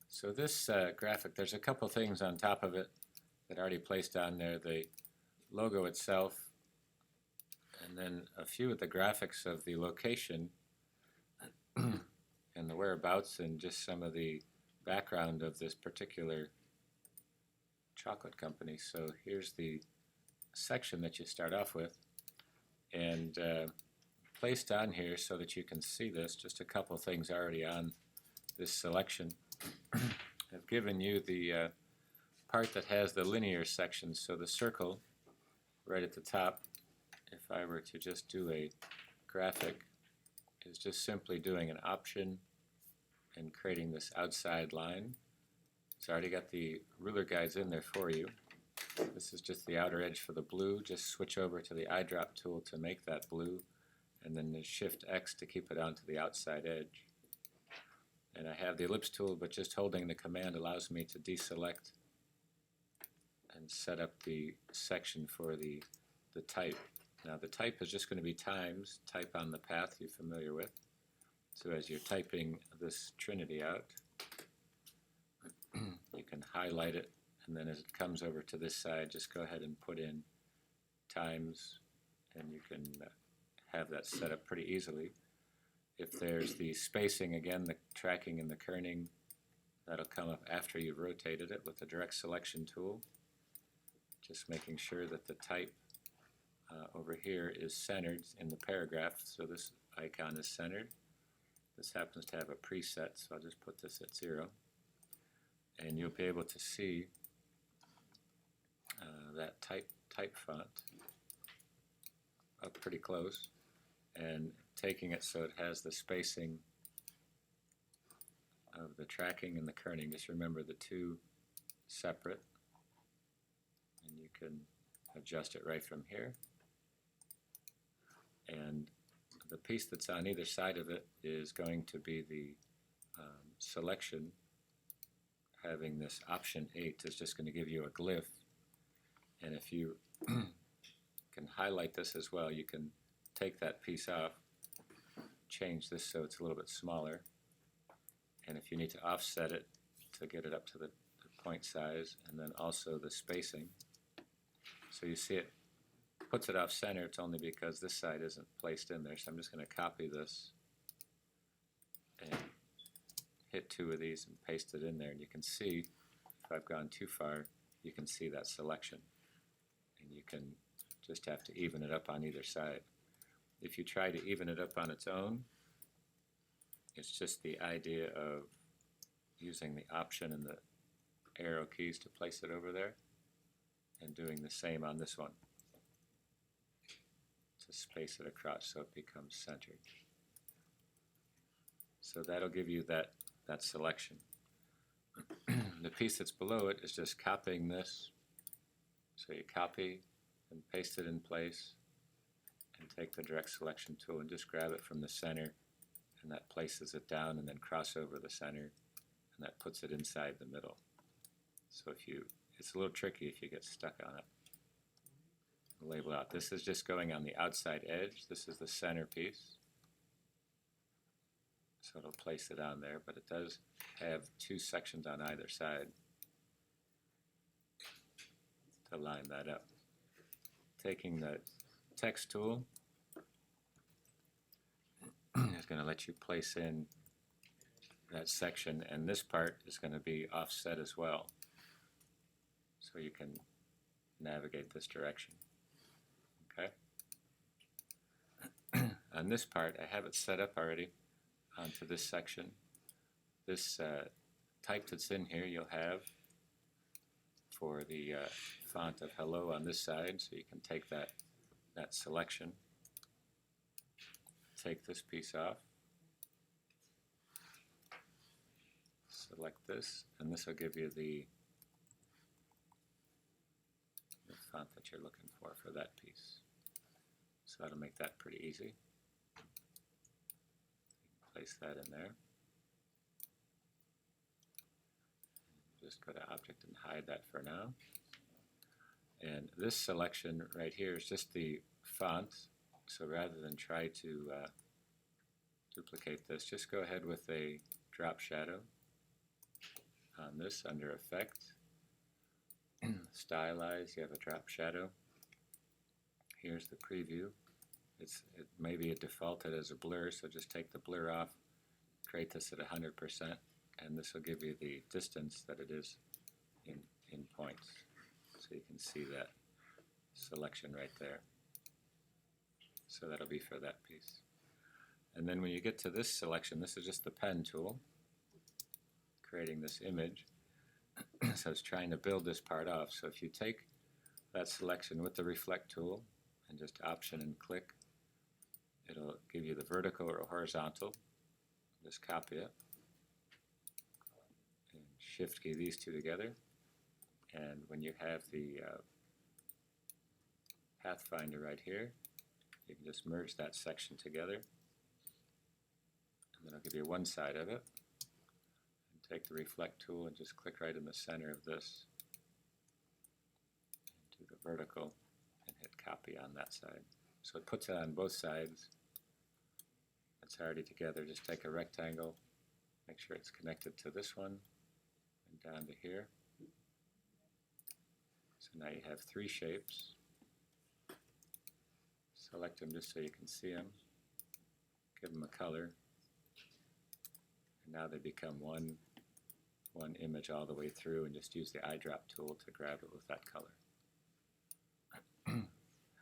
So this graphic, there's a couple things on top of it that I already placed on there. The logo itself, and then a few of the graphics of the location and the whereabouts, and just some of the background of this particular chocolate company. So here's the section that you start off with, and placed on here so that you can see this, just a couple things already on this selection. I've given you the part that has the linear section, so the circle right at the top, if I were to just do a graphic, is just simply doing an option and creating this outside line. It's already got the ruler guides in there for you. This is just the outer edge for the blue. Just switch over to the eyedrop tool to make that blue, and then the Shift X to keep it onto the outside edge. And I have the ellipse tool, but just holding the command allows me to deselect and set up the section for the type. Now the type is just going to be times, type on the path you're familiar with. So as you're typing this Trinity out, you can highlight it, and then as it comes over to this side, just go ahead and put in times, and you can have that set up pretty easily. If there's the spacing, again, the tracking and the kerning, that'll come up after you've rotated it with the direct selection tool. Just making sure that the type over here is centered in the paragraph, so this icon is centered. This happens to have a preset, so I'll just put this at 0. And you'll be able to see that type font up pretty close, and taking it so it has the spacing of the tracking and the kerning. Just remember the two separate, and you can adjust it right from here. And the piece that's on either side of it is going to be the selection. Having this option 8 is just going to give you a glyph, and if you can highlight this as well, you can take that piece off, change this so it's a little bit smaller, and if you need to offset it to get it up to the point size, and then also the spacing. So you see it puts it off center. It's only because this side isn't placed in there, so I'm just going to copy this and hit 2 of these and paste it in there, and you can see if I've gone too far, you can see that selection, and you can just have to even it up on either side. If you try to even it up on its own, it's just the idea of using the option and the arrow keys to place it over there, and doing the same on this one to space it across so it becomes centered. So that'll give you that selection. The piece that's below it is just copying this. So you copy and paste it in place, and take the direct selection tool and just grab it from the center, and that places it down, and then cross over the center, and that puts it inside the middle. So it's a little tricky if you get stuck on it. Label out. This is just going on the outside edge. This is the center piece. So it'll place it on there, but it does have 2 sections on either side to line that up. Taking the text tool is going to let you place in that section, and this part is going to be offset as well, so you can navigate this direction. Okay. On this part, I have it set up already onto this section. This type that's in here you'll have for the font of hello on this side, so you can take that selection, take this piece off, select this, and this will give you the font that you're looking for that piece. So that'll make that pretty easy. Place that in there. Just go to Object and hide that for now. And this selection right here is just the font, so rather than try to duplicate this, just go ahead with a drop shadow on this under Effect, Stylize, you have a drop shadow. Here's the preview. It may be defaulted as a blur, so just take the blur off, create this at 100%, and this will give you the distance that it is in points. So you can see that selection right there. So that'll be for that piece. And then when you get to this selection, this is just the pen tool, creating this image. So it's trying to build this part off. So if you take that selection with the reflect tool and just option and click, it'll give you the vertical or horizontal. Just copy it and shift key these two together. And when you have the Pathfinder right here, you can just merge that section together. And then I'll give you one side of it. And take the reflect tool and just click right in the center of this. And do the vertical and hit copy on that side. So it puts it on both sides. It's already together. Just take a rectangle, make sure it's connected to this one, and down to here. So now you have three shapes. Select them just so you can see them. Give them a color. And now they become one image all the way through, and just use the eyedrop tool to grab it with that color.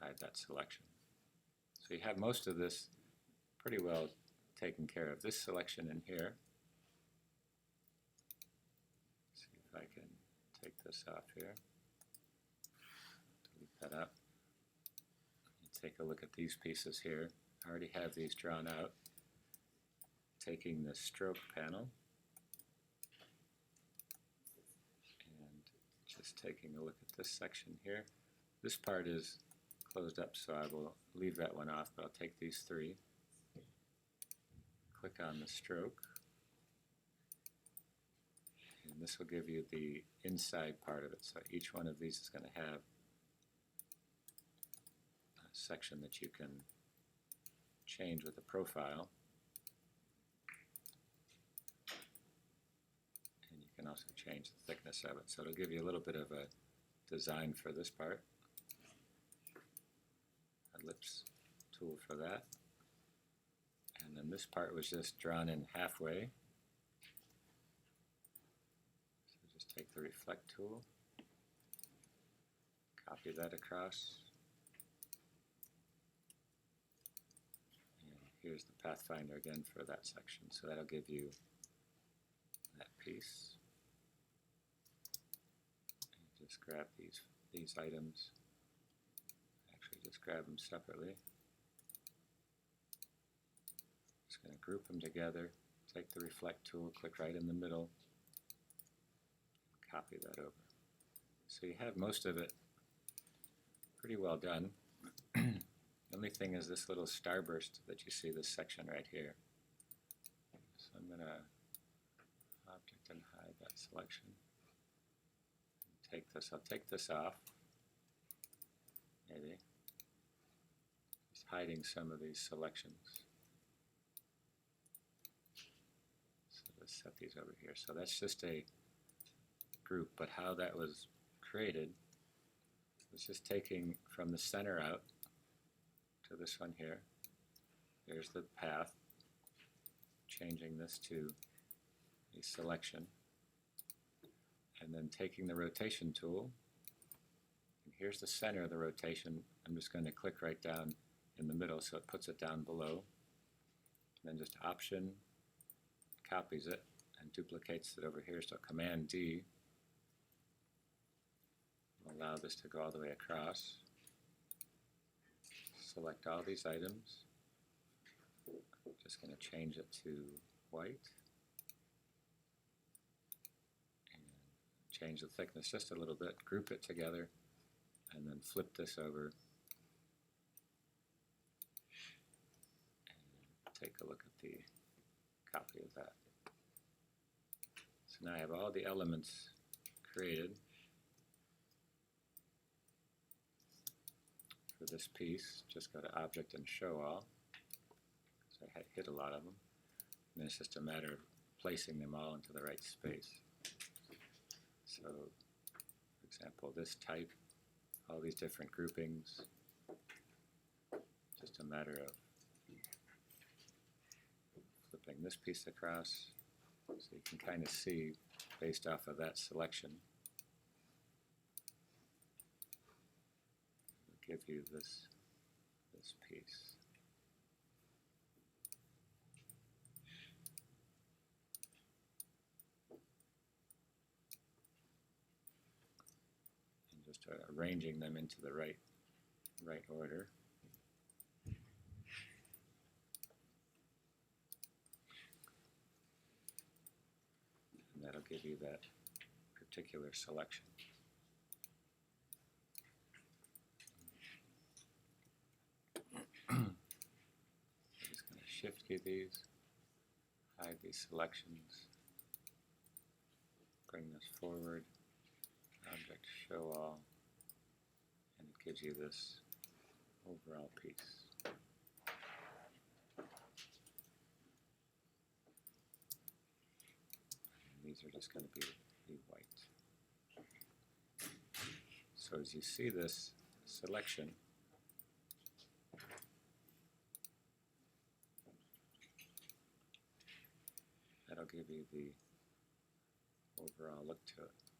Hide that selection. So you have most of this pretty well taken care of. This selection in here, see if I can take this off here, delete that up. You take a look at these pieces here. I already have these drawn out. Taking the stroke panel and just taking a look at this section here. This part is closed up, so I will leave that one off, but I'll take these three. Click on the stroke, and this will give you the inside part of it. So each one of these is going to have a section that you can change with the profile. And you can also change the thickness of it. So it'll give you a little bit of a design for this part. Ellipse tool for that. And then this part was just drawn in halfway. So just take the reflect tool, copy that across, and here's the Pathfinder again for that section. So that'll give you that piece. And just grab these items. Actually, just grab them separately. Just going to group them together, take the reflect tool, click right in the middle, copy that over. So you have most of it pretty well done. The only thing is this little starburst that you see, this section right here. So I'm going to object and hide that selection. Take this, I'll take this off, maybe. Just hiding some of these selections. Set these over here. So that's just a group, but how that was created was just taking from the center out to this one here. There's the path, changing this to a selection, and then taking the rotation tool, and here's the center of the rotation. I'm just going to click right down in the middle so it puts it down below, and then just option, copies it and duplicates it over here. So Command D will allow this to go all the way across. Select all these items. I'm just going to change it to white and change the thickness just a little bit, group it together, and then flip this over and take a look at the copy of that. So now I have all the elements created for this piece. Just go to Object and Show All. So I hit a lot of them. And then it's just a matter of placing them all into the right space. So, for example, this type, all these different groupings, just a matter of flipping this piece across, so you can kind of see based off of that selection. It'll give you this piece. And just arranging them into the right order. And that'll give you that particular selection. I'm just going to shift key these, hide these selections, bring this forward, object show all, and it gives you this overall piece. And these are just going to be white. So as you see this selection, that'll give you the overall look to it.